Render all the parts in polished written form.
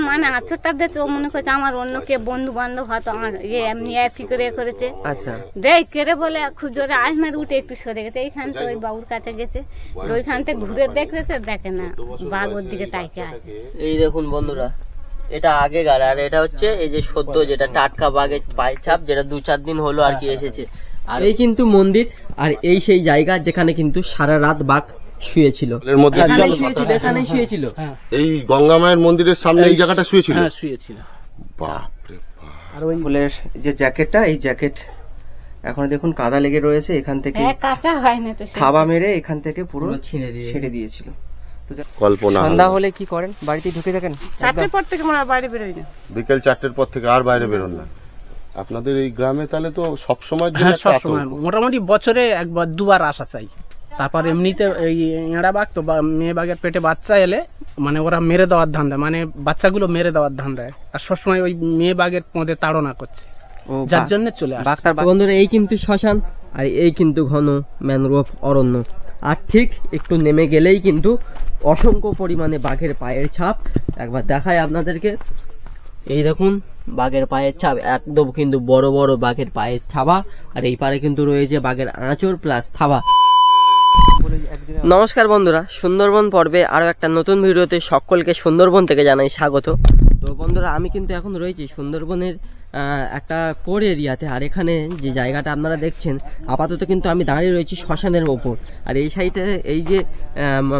মানে আছরটা দিয়েছে, ও মনে করছে আমার অন্য কে বন্ধু বান্ধব হয়তো আমার এমনি একটি করে করেছে। আচ্ছা দেখ কেড়ে বলে খুব জোরে আজ মেরে উঠে একটু সরে গেছে, এইখান থেকে ওই বাবুর কাছে গেছে, ওইখান থেকে ঘুরে দেখতেছে, দেখে না বাঘ ওর দিকে তাইকে আছে। এই দেখুন বন্ধুরা, এটা আগেকার, আর এটা হচ্ছে এই যে সদ্য যেটা টাটকা বাঘের পায়ের ছাপ, যেটা 2-4 দিন হলো আর কি এসেছে। আর এই কিন্তু মন্দির, আর এই সেই জায়গা যেখানে কিন্তু সারা রাত বাঘ শুয়েছিল, এখানেই শুয়েছিল। এই গঙ্গা মায়ের মন্দিরের সামনে এই জায়গাটা শুয়েছিল। বাপরে বাপ। আর ওই ফুলের যে জ্যাকেটটা, এই জ্যাকেট এখন দেখুন কাদা লেগে রয়েছে, এখান থেকে কাঁচা হয় না তো, থাবা মেরে এখান থেকে পুরো ছেড়ে দিয়েছিল। কল্পনা। সন্ধ্যা হলে কি করেন? বাড়িতে ঢুকে থাকেন? 4টের পর থেকে আমরা বাইরে বেরোই না, বিকেল 4টের পর থেকে আর বাইরে বেরোন না। আপনাদের এই গ্রামে তাহলে তো সবসময় মোটামুটি বছরে একবার দুবার আসা চাই। তারপর এমনিতে এই এঁড়া বাঘ তো মেয়ে বাঘের পেটে বাচ্চা এলে মানে ওরা মেরে দেওয়ার ধান্দা, মানে বাচ্চাগুলো মেরে দেওয়ার ধান্দায়, আর সবসময় ওই মেয়ে বাঘের পদে তাড়না করছে, যার জন্য চলে আসে। বন্ধুরা এই কিন্তু শ্মশান, আর এই কিন্তু ঘন ম্যানগ্রোভ অরণ্য, আর ঠিক একটু নেমে গেলেই কিন্তু অসংখ্য পরিমাণে বাঘের পায়ের ছাপ। একবার দেখায় আপনাদেরকে, এই দেখুন বাঘের পায়ের ছাপ, একদম কিন্তু বড় বড় বাঘের পায়ের ছাপা, আর এই পারে কিন্তু রয়েছে বাঘের আঁচড় প্লাস থাবা। নমস্কার বন্ধুরা, সুন্দরবন পর্বে আরো একটা নতুন ভিডিওতে সকলকে সুন্দরবন থেকে জানাই স্বাগত। তো বন্ধুরা আমি কিন্তু এখন রয়েছি সুন্দরবনের একটা কোর এরিয়াতে, আর এখানে যে জায়গাটা আপনারা দেখছেন আপাতত কিন্তু আমি দাঁড়িয়ে রয়েছি শ্মশানের ওপর। আর এই সাইডে এই যে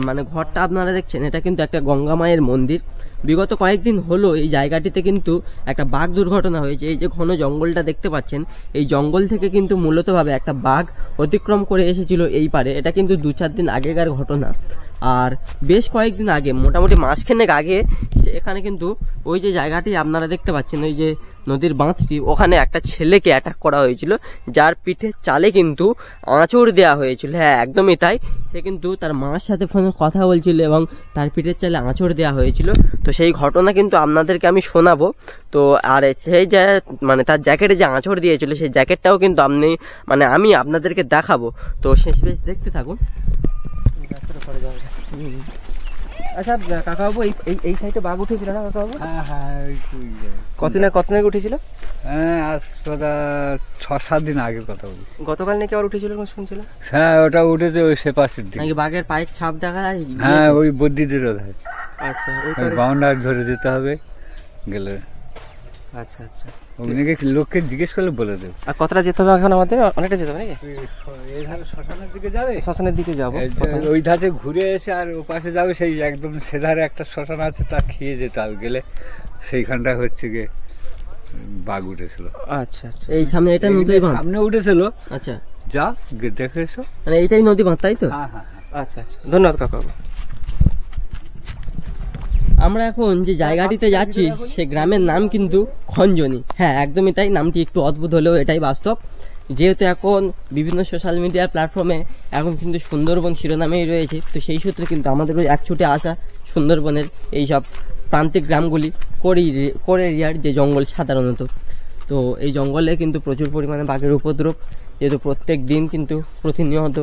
মানে ঘরটা আপনারা দেখছেন, এটা কিন্তু একটা গঙ্গা মায়ের মন্দির। বিগত কয়েকদিন হলো এই জায়গাটিতে কিন্তু একটা বাঘ দুর্ঘটনা হয়েছে। এই যে ঘন জঙ্গলটা দেখতে পাচ্ছেন, এই জঙ্গল থেকে কিন্তু মূলতভাবে একটা বাঘ অতিক্রম করে এসেছিল এই পারে। এটা কিন্তু 2-4 দিন আগেকার ঘটনা। আর বেশ কয়েকদিন আগে, মোটামুটি মাসখানেক আগে, এখানে কিন্তু ওই যে জায়গাটি আপনারা দেখতে পাচ্ছেন, ওই যে নদীর বাঁধটি, ওখানে একটা ছেলেকে অ্যাটাক করা হয়েছিল, যার পিঠে চালে কিন্তু আঁচড় দেওয়া হয়েছিল। হ্যাঁ একদমই তাই, সে কিন্তু তার মার সাথে ফোনে কথা বলছিল এবং তার পিঠের চালে আঁচড় দেওয়া হয়েছিল। তো সেই ঘটনা কিন্তু আপনাদেরকে আমি শোনাবো। তো আর সেই যে মানে তার জ্যাকেটে যে আঁচড় দিয়েছিল, সেই জ্যাকেটটাও কিন্তু আমি আপনাদেরকে দেখাবো। তো শেষ বেশ দেখতে থাকুন। আচ্ছা কাকাবাবু, এই সাইডে বাঘ উঠেছিল না কাকাবাবু? হ্যাঁ কতদিন আগে উঠেছিল? আজ 6-7 দিন আগের কথা বলি। গতকাল নাকি আবার উঠেছিল শুনছিলাম। হ্যাঁ ওটা উঠেছে ওই সে পাশের দিকে, নাকি বাঘের পায়ের ছাপ দেখা যায়। হ্যাঁ ওই বদ্যিদের ওধারে। আচ্ছা বাউন্ডারি ধরে যেতে হবে গেলে। আচ্ছা আচ্ছা, লোককে জিজ্ঞেস করলে বলে দেবে। আর কতটা যেতে হবে এখন আমাদের? অনেকটা যেতে হবে নাকি? এই ধারে শ্মশানের দিকে যাবে, শ্মশানের দিকে যাবো, ওই ধারে ঘুরে এসে আর ও পাশে যাবে, সেই একদম সেধারে একটা শ্মশান আছে, তা খেয়ে যেতে হবে। গেলে সেইখানটা হচ্ছে গিয়ে বাঘ উঠেছিল। আচ্ছা আচ্ছা, এই সামনে এটা নদী বাঁধ সামনে উঠেছিল। আচ্ছা যা দেখে এসো, মানে এইটাই নদী বাঁধ, তাই তো? হ্যাঁ হ্যাঁ। আচ্ছা আচ্ছা, ধন্যবাদ কাকাবাবু। আমরা এখন যে জায়গাটিতে যাচ্ছি সে গ্রামের নাম কিন্তু খঞ্জনি। হ্যাঁ একদমই তাই, নামটি একটু অদ্ভুত হলেও এটাই বাস্তব। যেহেতু এখন বিভিন্ন সোশ্যাল মিডিয়ার প্ল্যাটফর্মে এখন কিন্তু সুন্দরবন শিরোনামেই রয়েছে, তো সেই সূত্রে কিন্তু আমাদের ওই একছুটে আসা সুন্দরবনের এইসব প্রান্তিক গ্রামগুলি কোর এরিয়ার যে জঙ্গল সাধারণত। তো এই জঙ্গলে কিন্তু প্রচুর পরিমাণে বাঘের উপদ্রব, যেহেতু প্রত্যেক দিন কিন্তু প্রতিনিয়ত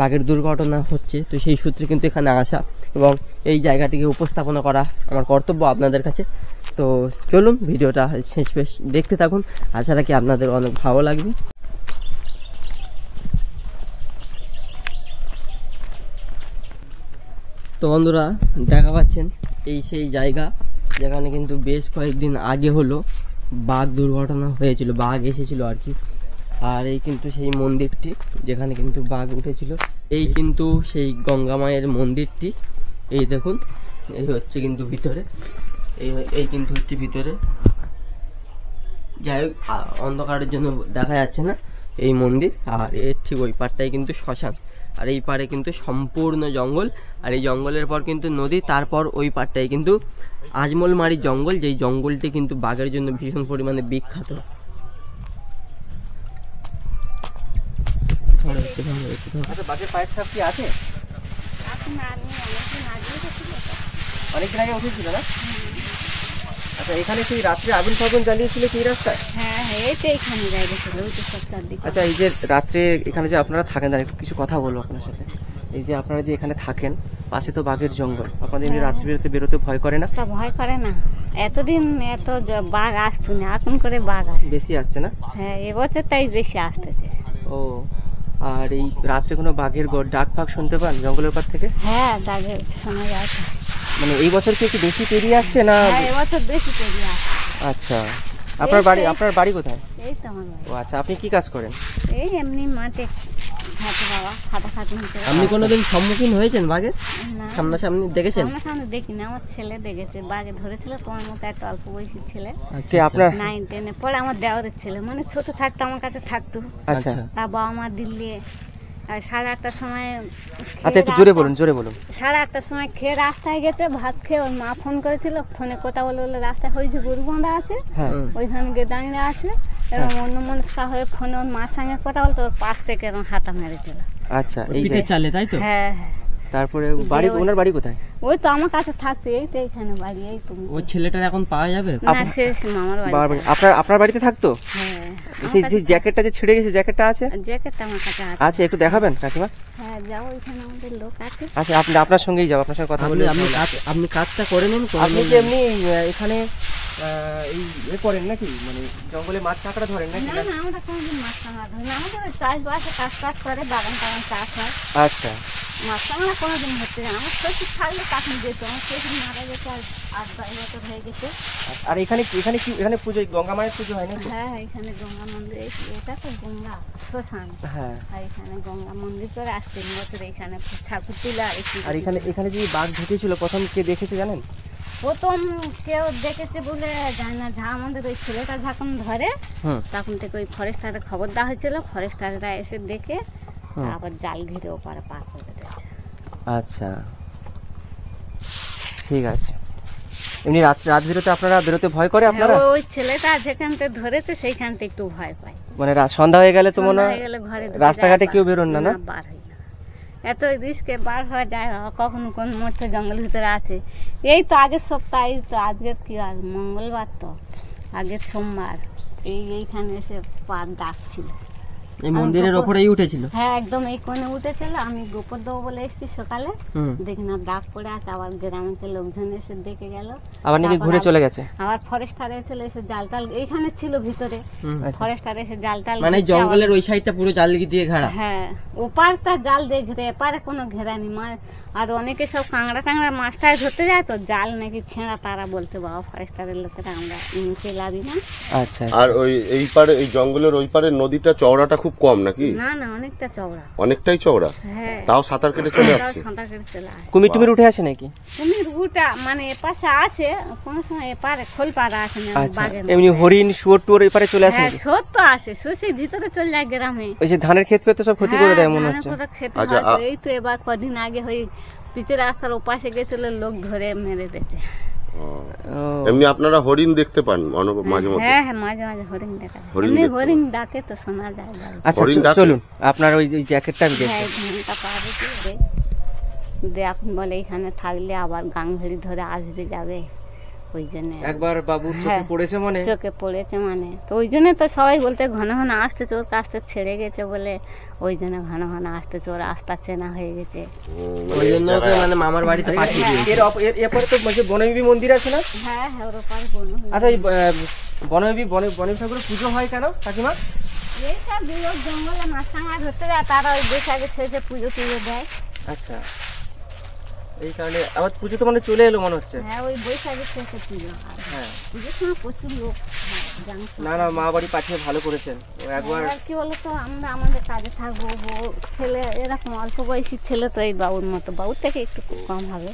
বাঘের দুর্ঘটনা হচ্ছে, তো সেই সূত্রে কিন্তু এখানে আসা এবং এই জায়গাটিকে উপস্থাপনা করা আমার কর্তব্য আপনাদের কাছে। তো চলুন ভিডিওটা শেষ বেশ দেখতে থাকুন, আশা রাখি আপনাদের অনেক ভালো লাগবে। তো বন্ধুরা দেখা পাচ্ছেন এই সেই জায়গা যেখানে কিন্তু বেশ কয়েকদিন আগে হলো বাঘ দুর্ঘটনা হয়েছিল, বাঘ এসেছিল আর কি। আর এই কিন্তু সেই মন্দিরটি যেখানে কিন্তু বাঘ উঠেছিল, এই কিন্তু সেই গঙ্গা মায়ের মন্দিরটি। এই দেখুন, এই হচ্ছে কিন্তু ভিতরে, এই কিন্তু হচ্ছে ভিতরে। যাই হোক অন্ধকারের জন্য দেখা যাচ্ছে না এই মন্দির। আর এর ঠিক ওই পারটাই কিন্তু শ্মশান, আর এই পারে কিন্তু সম্পূর্ণ জঙ্গল, আর এই জঙ্গলের পর কিন্তু নদী, তারপর ওই পারটাই কিন্তু আজমলমারি জঙ্গল, যেই জঙ্গলটি কিন্তু বাঘের জন্য ভীষণ পরিমাণে বিখ্যাত। বাঘের পায়ের ছাপ কি আছে? অনেকদিন আগে উঠেছিল না? আচ্ছা, এখানে সেই রাত্রে আগুন ফাগুন জ্বালিয়েছিল কি রাস্তায়? হ্যাঁ এইটা এখানে জায়গা ছিল, ওই তো সব চারদিকে। আচ্ছা, এই যে রাত্রে এখানে যে আপনারা থাকেন, একটু কিছু কথা বলবো আপনার সাথে। এই যে আপনারা যে এখানে থাকেন, পাশে তো বাঘের জঙ্গল, আপনাদের এমনি রাত্রি বেরোতে ভয় করে না? তা ভয় করে না, এতদিন এত বাঘ আসতো না, এখন করে বাঘ আসে। বেশি আসছে না? হ্যাঁ, এবছর তাই বেশি আসতেছে। ও, আর এই রাত্রে কোনো বাঘের ডাক ফাঁক শুনতে পান জঙ্গলের পার থেকে? হ্যাঁ, দাগের শোনা যাচ্ছে। মানে এই বছর কি একটু বেশি পেরিয়ে আসছে না? হ্যাঁ, এবছর বেশি পেরিয়ে আসে। আচ্ছা, আপনার বাড়ি কোথায়? এই তো আমার বাড়ি। ও আচ্ছা, আপনি কি কাজ করেন? এই এমনি মাঠে ঘাটে বাবা খাটাখাটি হতে। আপনি কোনোদিন সম্মুখীন হয়েছেন বাঘের? না, সামনাসামনি দেখেছেন? সামনে দেখি না, আমার ছেলে দেখেছে। বাঘে ধরেছিল তোমার মতো একটা অল্প বয়সী ছেলে, আচ্ছা, আপনার 9, 10 পরে আমার দেওয়ারের ছেলে, মানে ছোট থাকতো আমার কাছে থাকতো। আচ্ছা তা বাবা মা দিল্লি 8:30টার সময়। আচ্ছা, একটু জোরে বলুন, জোরে বলুন। 8:30টার সময় খেয়ে রাস্তায় গেছে, ভাত খেয়ে ওর মা ফোন করেছিল, ফোনে কথা বলে রাস্তায় হয়েছে গরু বাঁধা আছে, হ্যাঁ, ওইখানে গিয়ে দাঁড়িয়ে আছে, এবং অন্য মনস্কা হয়ে ফোনে ওর মার সঙ্গে কথা বলতো, ওর পাশ থেকে এরকম হাঁটা মেরেছিল। আচ্ছা, এই পিঠে চালে তাই তো? হ্যাঁ, তারপরে ওনার বাড়ি কোথায়? ওই তো আমার কাছে থাকতো, এই তো এইখানে বাড়ি, এই তো। ওই ছেলেটার এখন পাওয়া যাবে? না, সে মামার বাড়ি। আপনার বাড়িতে থাকতো? হ্যাঁ, সেই জ্যাকেটটা যে ছিঁড়ে গেছে, জ্যাকেটটা আছে? জ্যাকেটটা আমার কাছে আছে। আচ্ছা, একটু দেখাবেন কাকিমা? হ্যাঁ, যাও, ওইখানে আমাদের লোক আছে। আচ্ছা, আপনার সঙ্গেই যাবো, আপনার সঙ্গে কথা বলে। আপনি কাজটা করে নিন। আপনি কি এমনি এখানে এই করেন নাকি, মানে জঙ্গলে মাছ কাঁকড়া ধরেন নাকি? না না, আমরা কোনোদিন মাছ কাঁকড়া ধরি না, আমাদের ওই চাষবাসে কাজ করে, বাগান টাগান চাষ হয়। আচ্ছা, মাছ কাঁকড়া কোনোদিন ধরতে যায় না। আমার শ্বশুর থাকলে তখন যেত, আমার শ্বশুর মারা গেছে আর 8-10 বছর হয়ে গেছে। আর এখানে পুজো, গঙ্গা মায়ের পুজো হয় নাকি? হ্যাঁ, এখানে গঙ্গা মন্দির, এটা তো গঙ্গা শ্মশান। হ্যাঁ, আর এখানে গঙ্গা মন্দির করে আজ 3 বছর এখানে ঠাকুর তুলে। আর এখানে যে বাঘ ঢুকেছিল, প্রথম কে দেখেছে জানেন? প্রথম কেউ দেখেছে বলে জানি না, যা আমাদের ওই ছেলেটা যখন ধরে তখন থেকে ওই ফরেস্টারের খবর দেওয়া হয়েছিল, ফরেস্টাররা এসে দেখে আবার জাল ঘিরে ওপারে পার করে দিয়েছে। আচ্ছা, ঠিক আছে। এমনি রাত বেরোতে আপনারা ভয় করে আপনারা? হ্যাঁ, ওই ছেলেটা যেখান থেকে ধরেছে সেইখান থেকে একটু ভয় পায়। মানে সন্ধ্যা হয়ে গেলে তো মনে হয় সন্ধ্যা হয়ে গেলে ঘরে রাস্তাঘাটে কেউ বেরোন না? না, বার হয় না, এত রিস্কে বার হওয়া যায় না। কখনো কোন মোটর জঙ্গলের ভিতরে আছে। এই তো আগের সপ্তাহে, এই তো আজকের কি আর মঙ্গলবার, তো আগের সোমবার এইখানে এসে পার ডাকছিল। এই মন্দিরের ওপরেই উঠেছিল? হ্যাঁ, একদম এই কোণে উঠেছিল। আমি গোপর দেবো বলে এসেছি সকালে, দেখি না ডাক পড়ে আছে। আবার গ্রামের লোকজন এসে দেখে গেল, আবার নাকি ঘুরে চলে গেছে। আবার ফরেস্টার এসে জাল টাল এইখানে ছিল ভিতরে, ফরেস্টার এসে জাল টাল, মানে জঙ্গলের ওই সাইডটা পুরো জাল দিয়ে ঘেরা? হ্যাঁ, ওপারটা জাল দিয়ে ঘিরে, এপারে কোনো ঘেরা নেই। আর অনেকে সব কাঁকড়া টাংড়া মাছটায় ধরতে যায়, তো জাল নাকি ছেঁড়া, তারা বলতে বাবা ফরেস্টারের লোকেরা আমরা নিচে লাভি না। আচ্ছা, আর এই পারে, এই জঙ্গলের ওই পারে নদীটা চওড়াটা খুব কম নাকি? না না, অনেকটা চওড়া। অনেকটাই চওড়া? হ্যাঁ, তাও সাঁতার কেটে চলে আসছে? সাঁতার কেটে চলে আসে। কুমির উঠে আসে নাকি? কুমির উঠা মানে এপাশে আছে, কোন সময় এপারে খোলপাড়া আছে না, বাঘের এমনি হরিণ, শুয়োর টুয়োর এপারে চলে আসে? হ্যাঁ, সব তো আসে, শশীর ভিতরে চলে যায় গ্রামে। ওই যে ধানের ক্ষেত তো সব ক্ষতি করে দেয় মনে হচ্ছে। আচ্ছা, এই তো এবার কদিন আগে ওই পিচের রাস্তার ওপাশে গেছিল, লোক ধরে মেরে দিতে। এমনি আপনারা হরিণ দেখতে পান মাঝে মধ্যে? হ্যাঁ হ্যাঁ, মাঝে মাঝে হরিণ দেখা যায়। এমনি হরিণ ডাকে তো শোনা যায়। আচ্ছা, চলুন আপনার ওই জ্যাকেটটা আমি দেখি। হ্যাঁ, ঘন্টা পাবে দে, এখন বলে এখানে থাকলে আবার গাংঘড়ি ধরে আসবে যাবে, ওই জন্য একবার বাবুর চোখে পড়েছে, মানে চোখে পড়েছে মানে, তো ওই জন্য তো সবাই বলতে ঘন ঘন আসতে, তোর কাছটা ছেড়ে গেছে বলে ওই জন্য ঘন ঘন আসতে, তোর রাস্তা চেনা হয়ে গেছে, ওই জন্য মানে মামার বাড়িতে পাঠিয়ে দিয়েছে। এরপরে তো বনবিবি মন্দির আছে না? হ্যাঁ হ্যাঁ, ওর ওপারে বনো। আচ্ছা, এই বনবিবি ঠাকুরের পুজো হয় কেন কাকিমা? এইটা বিরোধ জঙ্গলে মাছ টাঙা ধরতে যায়, তারা ওই বৈশাখে শেষে পুজো টুজো দেয়। আচ্ছা, এই কারণে আবার পুজো তো মানে চলে এলো মনে হচ্ছে। হ্যাঁ, ওই বৈশাখের শেষে পুজো। হ্যাঁ, পুজোর সময় প্রচুর লোক না না, মা বাড়ি পাঠিয়ে ভালো করেছেন। একবার কি বলতো, আমরা আমাদের কাজে থাকবো, ছেলে এরকম অল্প বয়সী ছেলে তো এই বাবুর মতো, বাবুর থেকে একটু কম হবে,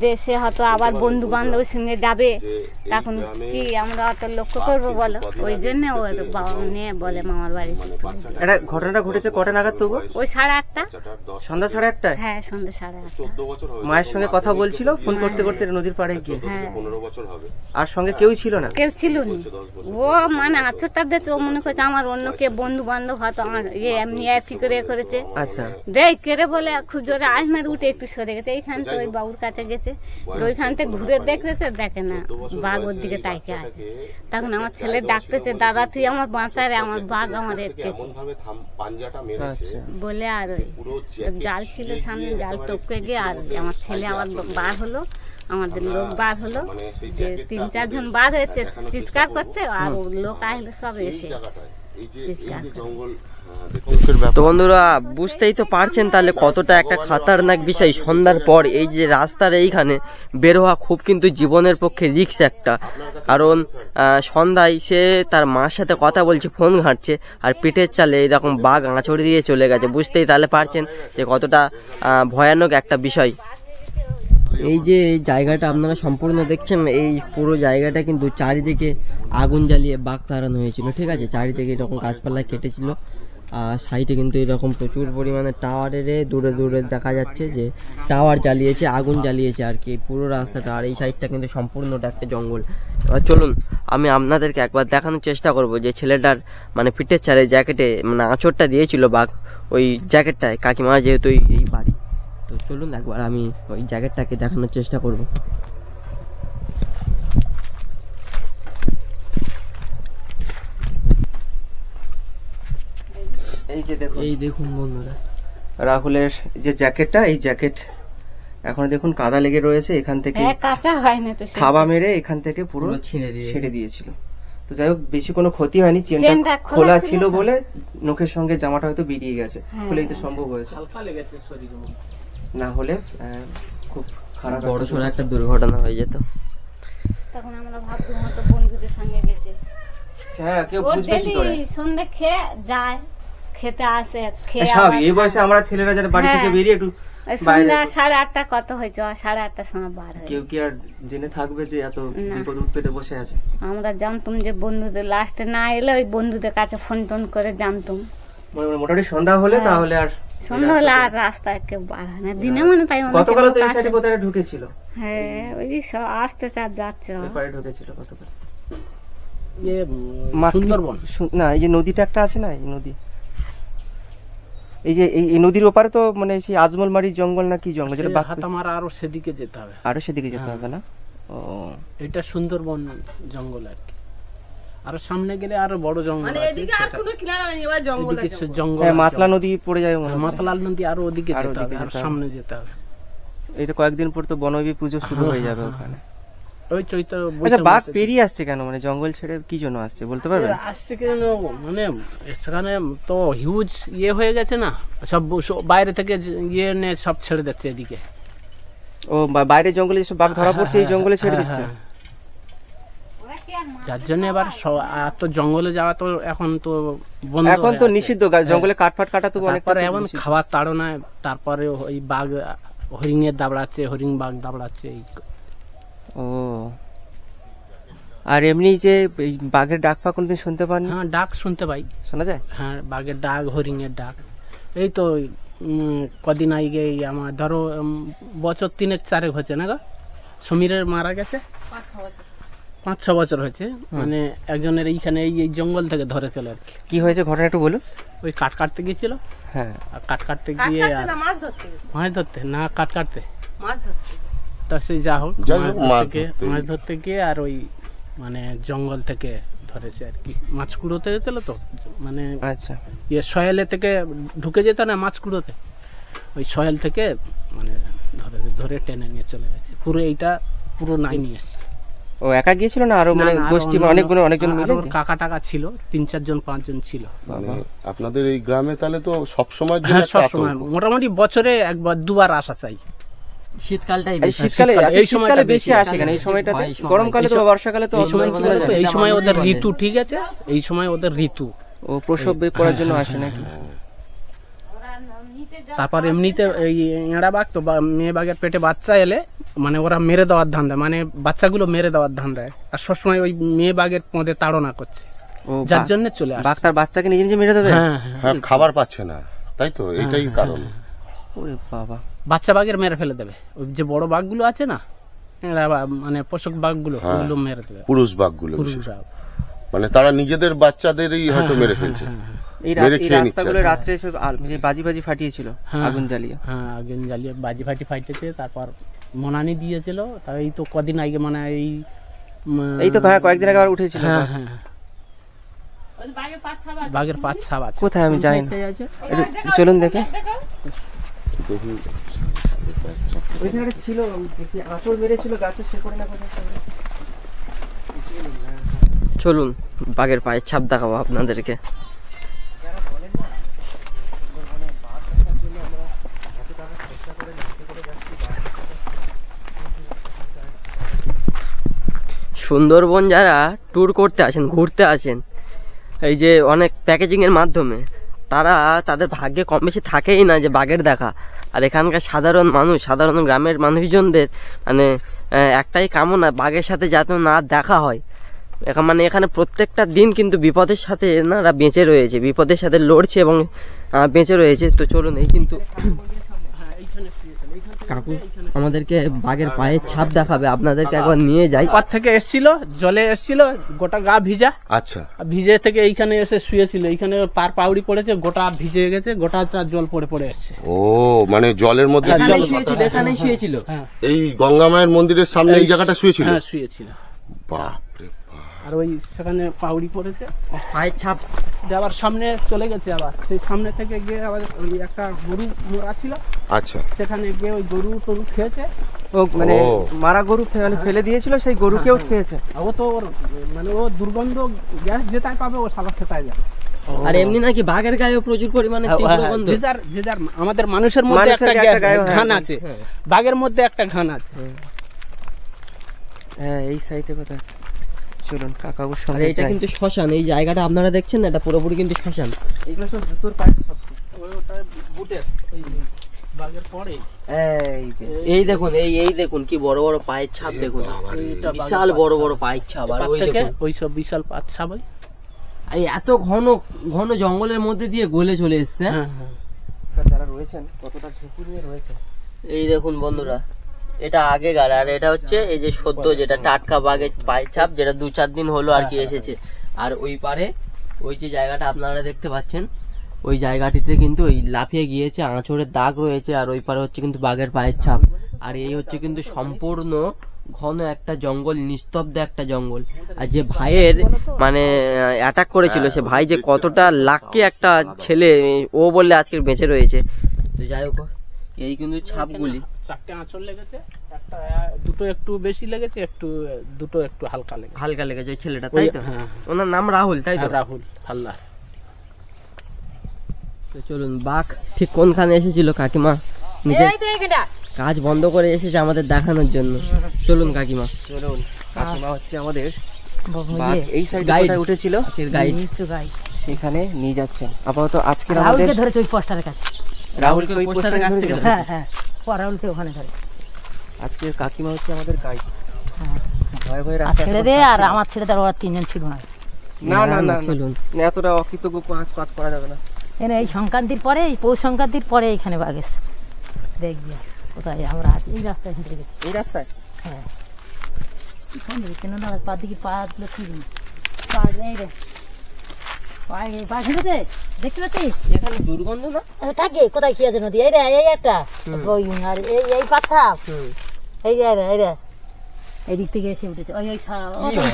দেশে হয়তো আবার বন্ধু বান্ধবের সঙ্গে যাবে, তখন কি আমরা অত লক্ষ্য করবো বলো, ওই জন্য ওর বাবা নিয়ে বলে মামার বাড়ি। এটা ঘটনাটা ঘটেছে কটা নাগাদ তবু? ওই 8:30, সন্ধ্যা 8:30। হ্যাঁ, সন্ধ্যে 8:30। মায়ের সঙ্গে কথা বলছিল ফোন করতে করতে নদীর পাড়ে গিয়ে। হ্যাঁ, আর সঙ্গে কেউ ছিল না? কেউ ছিল না। ও মানে আচ্ছা দেখছে, ও মনে করছে আমার অন্য কে বন্ধু বান্ধব হয়তো আমার এমনি ফিকরে করেছে। আচ্ছা, দেখ কেড়ে বলে খুব জোরে আজমের উঠে একটু সরে গেছে, এইখান তো ওই বাবুর কাছে কাছে গেছে, ওইখান থেকে ঘুরে দেখতেছে, দেখে না বাঘ ওর দিকে তাইকে আছে। তখন আমার ছেলে ডাকতেছে, দাদা তুই আমার বাঁচারে, আমার বাঘ আমার এরকে বলে, আর ওই জাল ছিল সামনে, জাল টপকে গিয়ে আর আমার ছেলে আবার বার হলো, আমাদের লোক বার হলো, যে 3-4 জন বার হয়েছে চিৎকার করতে, আর লোক আসলে সব এসে চিৎকার করে। তো বন্ধুরা বুঝতেই তো পারছেন তাহলে কতটা একটা খাতারনাক বিষয়। সন্ধ্যার পর এই যে রাস্তার এইখানে বের হওয়া খুব কিন্তু জীবনের পক্ষে রিস্ক একটা, কারণ সন্ধ্যায় সে তার মার সাথে কথা বলছে, ফোন ঘাঁটছে, আর পেটের চালে এরকম বাঘ আঁচড়ে দিয়ে চলে গেছে। বুঝতেই তাহলে পারছেন যে কতটা ভয়ানক একটা বিষয়। এই যে এই জায়গাটা আপনারা সম্পূর্ণ দেখছেন, এই পুরো জায়গাটা কিন্তু চারিদিকে আগুন জ্বালিয়ে বাঘ তাড়ানো হয়েছিল, ঠিক আছে। চারিদিকে এরকম গাছপালা কেটেছিল, আর সাইডে কিন্তু এরকম প্রচুর পরিমাণে টাওয়ারের দূরে দূরে দেখা যাচ্ছে যে টাওয়ার জ্বালিয়েছে, আগুন জ্বালিয়েছে আর কি পুরো রাস্তাটা। আর এই সাইডটা কিন্তু সম্পূর্ণটা একটা জঙ্গল। এবার চলুন আমি আপনাদেরকে একবার দেখানোর চেষ্টা করব যে ছেলেটার মানে পিঠের চালে জ্যাকেটে মানে আঁচড়টা দিয়েছিল বাঘ, ওই জ্যাকেটটায় কাকিমা যেহেতু এই বাড়ি, তো চলুন একবার আমি ওই জ্যাকেটটাকে দেখানোর চেষ্টা করব। এই যে দেখুন, এই দেখুন বন্ধুরা রাহুলের যে জ্যাকেটটা, এই জ্যাকেট এখন দেখুন কাদা লেগে রয়েছে, এখান থেকে কাঁচা হয় না তো, থাবা মেরে এখান থেকে পুরো ছেড়ে দিয়েছিল। তো যাই হোক বেশি কোনো ক্ষতি হয়নি, চেনটা খোলা ছিল বলে নখের সঙ্গে জামাটা হয়তো বেরিয়ে গেছে, খুলেই তো সম্ভব হয়েছে, না হলে খুব খারাপ বড়সড় একটা দুর্ঘটনা হয়ে যেত। তখন আমরা ভাবতাম হয়তো বন্ধুদের সঙ্গে গেছে। হ্যাঁ, কেউ বুঝবে কি করে, সন্ধ্যে খেয়ে যায়, খেতে আসে, এই বয়সে আমরা ছেলেরা যারা বাড়ি থেকে বেরিয়ে একটু সন্ধ্যা 8:30 কত হয়েছে, 8:30 সময় বার হয়। কেউ কি আর জেনে থাকবে যে এত বিপদ উৎপেতে বসে আছে? আমরা জানতাম যে বন্ধুদের লাস্টে না এলে ওই বন্ধুদের কাছে ফোন টোন করে জানতাম, মোটামুটি সন্ধ্যা হলে তাহলে আর সন্ধ্যা হলে আর রাস্তায় কেউ বার হয় না দিনে, মানে তাই গতকাল তো এই সাইডে কোথায় ঢুকেছিল, হ্যাঁ ওই সব আসতে চার যাচ্ছে এপারে ঢুকেছিল গতকাল। সুন্দরবন না, এই যে নদীটা একটা আছে না, এই নদী, এই যে এই নদীর ওপারে তো মানে সেই আজমলমারির জঙ্গল না কি জঙ্গল, যেটা হাতামারা আরো সেদিকে যেতে হবে, আরো সেদিকে যেতে হবে না? ও, এটা সুন্দরবন জঙ্গল আর কি। আর সামনে গেলে আরো বড় জঙ্গল আছে, এদিকে আর কোনো কিনারা নেই, ওই জঙ্গল আছে, জঙ্গল। মাতলা নদী পড়ে যায় মনে হয়, মাতলা নদী আরো ওদিকে যেতে হবে, আর সামনে যেতে হবে। এই তো কয়েকদিন পর তো বনবী পুজো শুরু হয়ে যাবে ওখানে। ওই চৈত্র। আচ্ছা, বাঘ পেরিয়ে আসছে কেন, মানে জঙ্গল ছেড়ে কি জন্য আসছে বলতে পারবেন? আসছে কেন মানে সেখানে তো হিউজ হয়ে গেছে না, সব বাইরে থেকে ইয়ে সব ছেড়ে দিচ্ছে এদিকে। ও, বাইরে জঙ্গলে যেসব বাঘ ধরা পড়ছে এই জঙ্গলে ছেড়ে দিচ্ছে, যার জন্য এবার এত জঙ্গলে যাওয়া তো এখন তো বন্ধ, এখন তো নিষিদ্ধ, জঙ্গলে কাঠফাট কাটা তো অনেক। এমন খাবার তাড়নায় তারপরে ওই বাঘ হরিণের দাবড়াচ্ছে, হরিণ বাঘ দাবড়াচ্ছে। ও, আর এমনি যে বাঘের ডাক ফা কোনদিন শুনতে পান? হ্যাঁ, ডাক শুনতে পাই, শোনা যায়। হ্যাঁ, বাঘের ডাক, হরিণের ডাক। এই তো কদিন আগে আমার ধরো বছর 3-4 হয়েছে না গো, সমীরের মারা গেছে, 5-6 বছর হয়েছে। মানে একজনের এইখানে এই জঙ্গল থেকে ধরেছিল আর কি। কি হয়েছে ঘটনা একটু বলুন। ওই কাঠ কাটতে গিয়েছিল, হ্যাঁ, কাঠ কাটতে গিয়ে মাছ ধরতে না, কাঠ কাটতে মাছ ধরতে, তা সে যা হোক মাছ ধরতে গিয়ে আর ওই মানে জঙ্গল থেকে ধরেছে আর কি। মাছ কুড়োতে যেতেল তো, মানে আচ্ছা, সয়েলে থেকে ঢুকে যেত না মাছ কুড়োতে, ওই সয়েল থেকে মানে ধরে টেনে নিয়ে চলে গেছে। পুরো এইটা পুরো নাই নিয়ে এসছে। ও একা গিয়েছিল না আরো মানে গোষ্ঠী, অনেকজন মিলে? কাকা টাকা ছিল, 3-4 জন 5 জন ছিল। আপনাদের এই গ্রামে তাহলে তো সবসময় মোটামুটি বছরে 1-2বার আসা চাই। শীতকালটাই এই সময়টা বেশি আসে কেন? এই সময়টাতে গরমকালে তো, বর্ষাকালে তো এই সময় ওদের ঋতু, ঠিক আছে, এই সময় ওদের ঋতু। ও প্রসব করার জন্য আসে নাকি? তারপর এমনিতে এই এঁড়া বাঘ তো মেয়ে বাঘের পেটে বাচ্চা এলে মানে ওরা মেরে দেওয়ার ধান দেয়, মানে বাচ্চাগুলো মেরে দেওয়ার ধান দেয়, আর সবসময় ওই মেয়ে বাঘের পদে তাড়না করছে, যার জন্য চলে আসে। বাঘ তার বাচ্চাকে নিজে নিজে মেরে দেবে? হ্যাঁ, খাবার পাচ্ছে না, তাই তো এটাই কারণ। ওরে বাবা, বাচ্চা বাঘের মেরে ফেলে দেবে। ওই যে বড় বাঘগুলো আছে না, মানে পোষক বাঘগুলো, ওগুলো মেরে দেবে, পুরুষ বাঘগুলো, পুরুষ বাঘ, মানে তারা নিজেদের বাচ্চাদেরই হয়তো মেরে ফেলছে। এই রাস্তাগুলো রাত্রে সব বাজি ফাটিয়েছিল আগুন জ্বালিয়ে। হ্যাঁ, আগুন জ্বালিয়ে বাজি ফাটিয়েছে। তারপর মনানি দিয়েছিল, তা এই তো কদিন আগে মানে এই তো কয়েকদিন আগে আবার উঠেছিল। হ্যাঁ হ্যাঁ বাঘের পাঁচ ছাপ আছে। কোথায় আমি জানি না, চলুন দেখে। ওইখানে একটা ছিল, দেখি আঁচড় মেরেছিল গাছের শেকড়ে না কোথায়। চলুন বাঘের পায়ের ছাপ দেখাবো আপনাদেরকে। সুন্দরবন যারা ট্যুর করতে আসেন, ঘুরতে আসেন, এই যে অনেক প্যাকেজিং এর মাধ্যমে, তারা তাদের ভাগ্যে কম বেশি থাকেই না যে বাঘের দেখা। আর এখানকার সাধারণ মানুষ, সাধারণ গ্রামের মানুষজনদের মানে একটাই কামনা, বাঘের সাথে যাতে না দেখা হয়। মানে এখানে প্রত্যেকটা দিন কিন্তু বিপদের সাথে এনারা বেঁচে রয়েছে, বিপদের সাথে লড়ছে এবং বেঁচে রয়েছে। তো চলুন, এই কিন্তু কাকু আমাদেরকে বাঘের পায়ের ছাপ দেখাবে, আপনাদেরকে একবার নিয়ে যাই। পার থেকে এসেছিল, জলে এসেছিল, গোটা গা ভিজা। আচ্ছা, ভিজে থেকে এইখানে এসে শুয়েছিল, এইখানে পার পাউড়ি পড়েছে, গোটা ভিজে গেছে, গোটাটা জল পড়ে পড়ে এসছে। ও মানে জলের মধ্যে এখানেই শুয়েছিল। এই গঙ্গা মায়ের মন্দিরের সামনে এই জায়গাটা শুয়েছিল? হ্যাঁ শুয়েছিল। বাপরে বাপ। আর ওই সেখানে পাউড়ি পড়েছে, পায়ের ছাপ আবার সামনে চলে গেছে, আবার সেই সামনে থেকে গিয়ে আবার ওই একটা গরু মরা ছিল, আচ্ছা, সেখানে গিয়ে ওই গরু টরু খেয়েছে। ও মানে মারা গরু ফেলে দিয়েছিল, সেই গরুকেও খেয়েছে। ও তো ওর মানে ও দুর্গন্ধ গ্যাস যেটাই পাবে ও সারা খেতায় যাবে। আর এমনি নাকি বাঘের গায়েও প্রচুর পরিমাণে তীব্র গন্ধ। আমাদের মানুষের মধ্যে একটা ঘ্রাণ আছে, বাঘের মধ্যে একটা ঘ্রাণ আছে। হ্যাঁ এই সাইডে কোথায়, চলুন কাকাবুর আর সঙ্গে এটা যাই। কিন্তু শ্মশান, এই জায়গাটা আপনারা দেখছেন না, এটা পুরোপুরি কিন্তু শ্মশান। এগুলো সব জুতোর পায়ের ছাপ। ওটা বুটের এই বাঘের পরে এই যে এই দেখুন, এই দেখুন কি বড় বড় পায়ের ছাপ, দেখুন বিশাল বড় বড় পায়ের ছাপ। আর ওই দেখুন ওই সব বিশাল পাঁচ ছাপ, এই এত ঘন ঘন জঙ্গলের মধ্যে দিয়ে গলে চলে এসছে। যারা রয়েছেন কতটা ঝুঁকি নিয়ে রয়েছে। এই দেখুন বন্ধুরা, এটা আগেকার, আর এটা হচ্ছে এই যে সদ্য যেটা টাটকা বাঘের পায়ের ছাপ, যেটা 2-4 দিন হলো আর কি এসেছে। আর ওই পারে ওই যে জায়গাটা আপনারা দেখতে পাচ্ছেন, ওই জায়গাটিতে কিন্তু ওই লাফিয়ে গিয়েছে, আঁচড়ের দাগ রয়েছে। আর ওই পারে হচ্ছে কিন্তু বাঘের পায়ের ছাপ। আর এই হচ্ছে কিন্তু সম্পূর্ণ ঘন একটা জঙ্গল, নিস্তব্ধ একটা জঙ্গল। আর যে ভাইয়ের মানে অ্যাটাক করেছিল, সে ভাই যে কতটা লাকি একটা ছেলে, ও বললে আজকে বেঁচে রয়েছে। তো যাই হোক, এই কিন্তু ছাপগুলি 4টে আঁচড় লেগেছে, একটা দুটো একটু বেশি লেগেছে, দুটো একটু হালকা লেগেছে ওই ছেলেটা, তাই তো? ওনার নাম রাহুল, তাই তো? রাহুল হালদার। তো চলুন, বাঘ ঠিক কোনখানে এসেছিল কাকিমা নিজের কাজ বন্ধ করে এসেছে আমাদের দেখানোর জন্য। চলুন কাকিমা, চলুন। কাকিমা হচ্ছে আমাদের বাঘ এই সাইডে উঠেছিল, গাইড, সেখানে নিয়ে যাচ্ছেন আপাতত। আজকে আমাদের ধরেছে ওই পোস্টারের কাছে, রাহুলকে ওই পোস্টারের কাছ থেকে ধরেছে। হ্যাঁ রাহুলকে ওখানে ধরে। আজকে কাকিমা হচ্ছে আমাদের গাইড। ভয় ভয় আর রাস্তা ছেড়ে দে, আর আমার ছেড়ে দেওয়ার ওরা 3 জন ছিল না। না চলুন, এতটা অকৃতজ্ঞ কাজ করা যাবে না। এই সংক্রান্তির পরে, এই পৌষ সংক্রান্তির পরে এখানে বাঘ এসছে। দেখবি কোথায় আমরা আছি, এই রাস্তায় হেঁটে গেছি। এই রাস্তায়? হ্যাঁ, কেন না পা দিকে পা দিলে কি পা নেই রে, পা হেঁটেছে, দেখতে পাচ্ছিস? এখানে দুর্গন্ধ না থাকে কোথায় কি আছে নদী? এই রে, এই একটা ওই, আর এই পাথা, এই যে এই রে, এই দিক থেকে এসে উঠেছে। ওই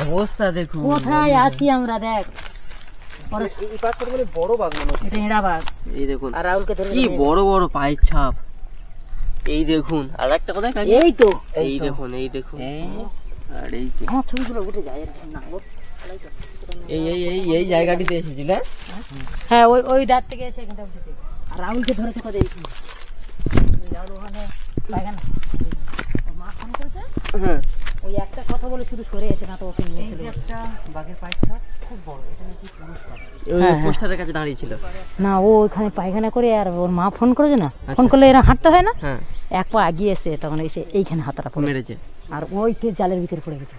অবস্থা দেখুন, কোথায় আছি আমরা, দেখ। এই পাথর মানে বড় বাঘ মনে হচ্ছে। এটা হেঁড়া বাঘ। এই দেখুন, আর রাহুলকে ধরে কি বড় বড় পায়ের ছাপ। এই দেখুন, আর একটা কোথায় কাকি? এই তো, এই দেখুন, এই দেখুন, আর এই যে আমার ছবিগুলো উঠে যায় এরকম না। এই জায়গাটিতে এসেছিল। হ্যাঁ, ওই ডাক থেকে এসে এখানটা উঠেছে। আর রাহুলকে ধরেছে কোথায়? রাহুল ওখানে পায়খানা, ওর মা ফোন করেছে, ওই একটা কথা বলে শুধু সরে এসে না তো ওকে নিয়ে চলে গেছে। একটা বাঘের পায়ের ছাপ খুব বড়, এটা নাকি পুরুষ বাঘ। ওই পোস্টারের কাছে দাঁড়িয়ে ছিল না, ও ওখানে পায়খানা করে, আর ওর মা ফোন করেছে না, ফোন করলে এরা হাঁটতে হয় না, হ্যাঁ, এক পা এগিয়ে এসে তখন এসে এইখানে হাতটা পড়ে মেরেছে। আর ওই জালের ভিতরে পড়ে গেছে।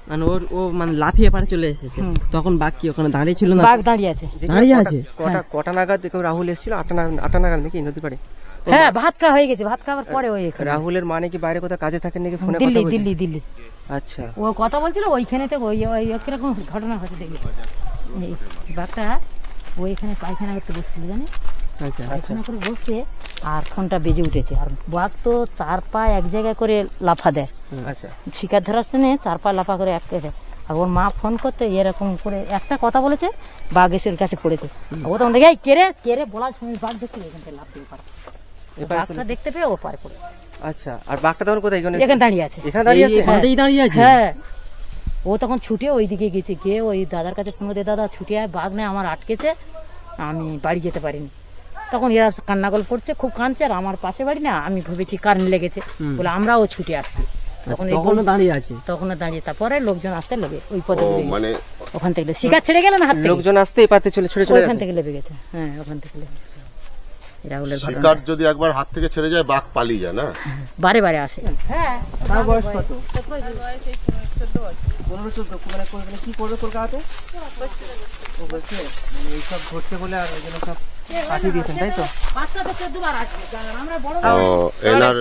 মানে ও মানে লাফিয়ে পারে চলে এসেছে। তখন বাঘ কি ওখানে দাঁড়িয়ে ছিল না? বাঘ দাঁড়িয়ে আছে, দাঁড়িয়ে আছে। কটা নাগাদ দেখো রাহুল এসেছিল? 8টা নাগাদ নাকি নদী পাড়ে? হ্যাঁ, ভাত খাওয়া হয়ে গেছে, ভাত খাওয়ার পরে ওই রাহুলের মানে কি বাইরে কোথাও কাজে থাকেন নাকি? ফোনে দিল্লি। আচ্ছা, ও কথা বলছিল ওইখানে, তো ওই কিরকম ঘটনা হচ্ছে দেখি। এই বাঘটা ওইখানে পায়খানা করতে বসছিল, জানি আচ্ছা, পায়খানা করে বসে, আর ফোনটা বেজে উঠেছে। আর বাঘ তো 4 পা এক জায়গায় করে লাফা দেয়, আচ্ছা শিকার ধরার সময় 4 পা লাফা করে এক দেয়। আর ওর মা ফোন করতে এরকম করে একটা কথা বলেছে, বাঘ এসে ওর কাছে পড়েছে। ও তখন দেখে কেড়ে কেড়ে বলার সময় বাঘ দেখতে এখান থেকে লাফ দিয়ে পারে, বাঘটা দেখতে পেয়ে ও পারে পড়ে। আচ্ছা, আর বাঘটা তখন কোথায়? এখানে দাঁড়িয়ে আছে, এখানে দাঁড়িয়ে আছে, এখানেই দাঁড়িয়ে আছে। হ্যাঁ, ও তখন ছুটে ওইদিকে গেছে, গিয়ে ওই দাদার কাছে ফোন দিয়ে, দাদা ছুটে আয়, বাঘ নেই, আমার আটকেছে, আমি বাড়ি যেতে পারিনি। তখন এরা কান্নাগল পড়ছে, খুব কাঁদছে। আর আমার পাশে বাড়ি না, আমি ভেবেছি কারেন্ট লেগেছে বলে আমরাও ছুটে আসছি। তখনও দাঁড়িয়ে আছে, তখনও দাঁড়িয়ে, তারপরে লোকজন আসতে লেগে ওই পথে মানে ওখান থেকে শিকার ছেড়ে গেল না হাত থেকে, লোকজন আসতে এই পাতে চলে ছুটে চলে ওখান গেছে। থেকে লেগে গেছে। হ্যাঁ, ওখান থেকে লেগে গেছে। রাহুলের ঘটনা শিকার যদি একবার হাত থেকে ছেড়ে যায় বাঘ পালিয়ে যায় না। বারে বারে আসে। হ্যাঁ, তার বয়স কত? 15-14। মানে কি করবে কলকাতাতে? ও বলছে মানে এইসব ঘটছে বলে আর ওই জন্য সব পাঠিয়ে দিয়েছেন, তাই তো? ও, এনার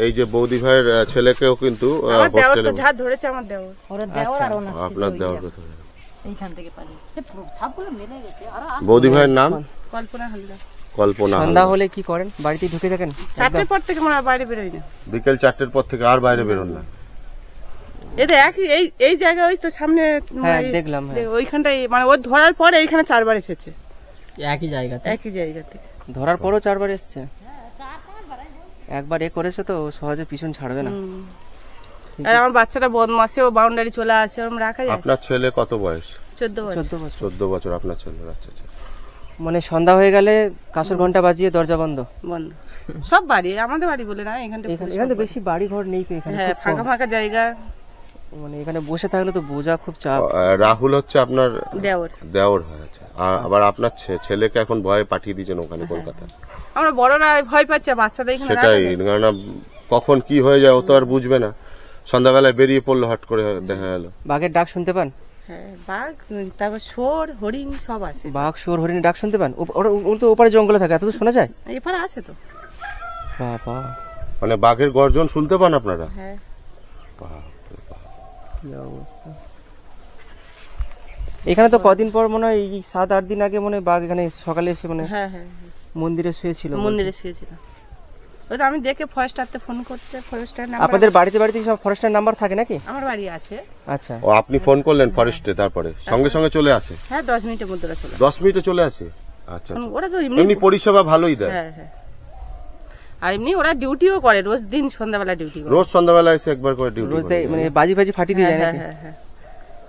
এই যে বৌদি ভাইয়ের ছেলেকেও কিন্তু হোস্টেলে ধরেছে আমার দেওর। ওরা দেওয়ার আর ওনার আপনার দেওয়ার কথা। এইখান থেকে পালিয়ে ছাপগুলো মেলে গেছে। আর বৌদি ভাইয়ের নাম কল্পনা হালদার। কল্পনা। সন্ধ্যা হলে কি করেন? বাড়িতে ঢুকে থাকেন? 4টের পর থেকে আমরা বাইরে বেরোই না। বিকেল 4টের পর থেকে আর বাইরে বেরোন না? এতে একই এই জায়গায় ওই তো সামনে হ্যাঁ দেখলাম, হ্যাঁ ওইখানটাই মানে ও ধরার পরে এইখানে 4 বার এসেছে, একই জায়গাতে। একই জায়গা থেকে। ধরার পরও 4 বার এসছে। একবার এ করেছে তো সহজে পিছন ছাড়বে না। আর আমার বাচ্চাটা বদমাসে, ও বাউন্ডারি চলে আসে, ওরম রাখা যায়? আপনার ছেলে কত বয়স? 14 বছর। 14 বছর। 14 বছর আপনার ছেলে। আচ্ছা আচ্ছা। মানে সন্ধ্যা হয়ে গেলে কাঁসর ঘন্টা বাজিয়ে দরজা বন্ধ। বন্ধ সব বাড়ি, আমাদের বাড়ি বলে না, এখানটা এখানে তো বেশি বাড়ি ঘর নেই তো এখানে, হ্যাঁ, খুব ফাঁকা কম। ফাঁকা জায়গা। মানে এখানে বসে থাকলে তো বোঝা খুব চাপ। রাহুল হচ্ছে আপনার দেওর। দেওর হয়। আচ্ছা, আর আবার আপনার ছেলেকে এখন ভয়ে পাঠিয়ে দিয়েছেন ওখানে কলকাতায়। আমরা বড়রা ভয় পাচ্ছে, বাচ্চাদের এখানে সেটাই, কারণ কখন কি হয়ে যায় ও তো আর বুঝবে না। সন্ধ্যাবেলায় বেরিয়ে পড়লো, হট করে দেখা গেল। বাঘের ডাক শুনতে পান? হ্যাঁ, বাঘ, তারপর শোর, হরিণ সব আছে। বাঘ, শুয়োর, হরিণের ডাক শুনতে পান? ওর তো ওপারে জঙ্গলে থাকে, এত তো শোনা যায়? এপারে আছে তো। বাবা, মানে বাঘের গর্জন শুনতে পান আপনারা? হ্যাঁ। কি অবস্থা। এখানে তো কদিন পর মনে হয় এই 7-8 দিন আগে মনে হয় বাঘ এখানে সকালে এসে মানে হ্যাঁ হ্যাঁ, মন্দিরে শুয়েছিল। মন্দিরে শুয়েছিল। ওই তো আমি দেখে ফরেস্টারতে ফোন করতে, ফরেস্টার নাম্বার। আপনাদের বাড়িতে বাড়িতে সব ফরেস্টের নাম্বার থাকে নাকি? আমার বাড়ি আছে। আচ্ছা, ও আপনি ফোন করলেন ফরেস্টে, তারপরে সঙ্গে সঙ্গে চলে আসে? হ্যাঁ, 10 মিনিটের মধ্যে ওরা চলে আসে। 10 মিনিটে চলে আসে? আচ্ছা আচ্ছা। ওরা তো এমনি এমনি, পরিষেবা ভালোই দেয়? হ্যাঁ হ্যাঁ। আর এমনি ওরা ডিউটিও করে, রোজ দিন সন্ধ্যাবেলা ডিউটি করে। রোজ সন্ধ্যাবেলা এসে একবার করে ডিউটি রোজ করে? দেয় মানে বাজি বাজি ফাটিয়ে দিয়ে যায় হ্যাঁ নাকি? হ্যাঁ হ্যাঁ,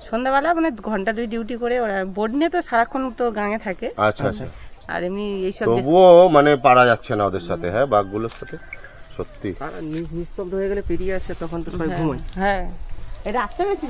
সন্ধ্যাবেলা মানে ঘন্টা 2 ডিউটি করে ওরা। বোর্ড নিয়ে তো সারাক্ষণ তো গাঙে থাকে। আচ্ছা আচ্ছা। আর এমনি এইসব তবুও মানে পারা যাচ্ছে না ওদের সাথে, হ্যাঁ, বাঘগুলোর সাথে সত্যি। নিস্তব্ধ হয়ে গেলে পেরিয়ে আসে, তখন তো সবাই ঘুমায়। হ্যাঁ, এটা আসতে বেশি